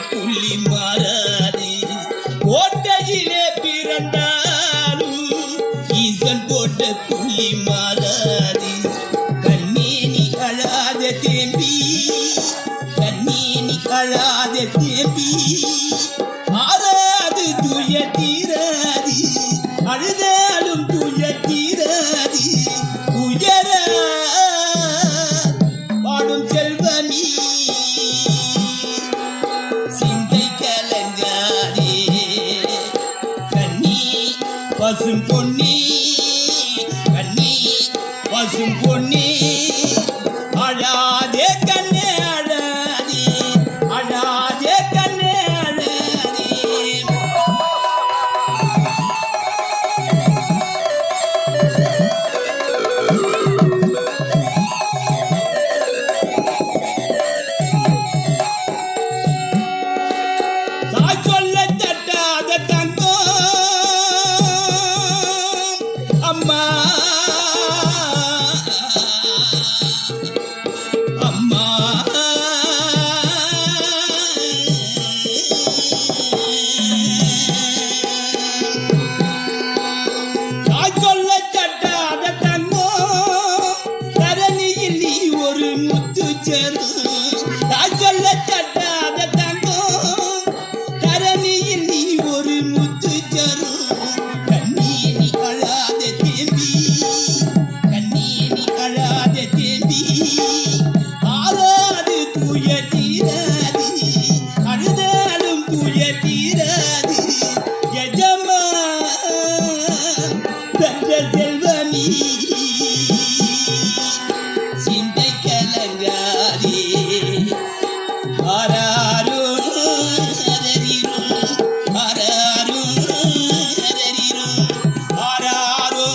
புள்ளி மாறாது கோட்டையிலே பிறந்தாலும் ஈசன் போட்ட புள்ளி மாறாது கண்ணீனி அழாத தேம்பி கண்ணீனி அழாத தேம்பி ஆறாது துய தீராது அழுதாலும் துய தீராது உயர பாடும் செல்வமீ சிந்தை கலங்காதே கண்ணீ பசும் பொன்னி கண்ணீ பசும் பொன்னி அழாதே கண்ணே அழாதே அழாதே கண்ணே அழாதே தாய் சொல்ல தட்டாத தங்கம் அம்மா அம்மா தாய் சொல்ல தட்டாத தங்கம் தரணியில் நீ ஒரு முத்து சேரு தாய் சொல்ல தட்டாத தங்கம் தரணியில் நீ ஒரு முத்து சேரு கண்ணீனி அழாத தேம்பி கண்ணீனி அழாத தேம்பி ஆறாது தூய தீராது அழுதாலும் தூய தீராது எஜமா தந்த செல்வமீ சிந்தை கலங்காதே ஆராரோ அரரிரோ ஆராரோ அரரிரோ ஆராரோ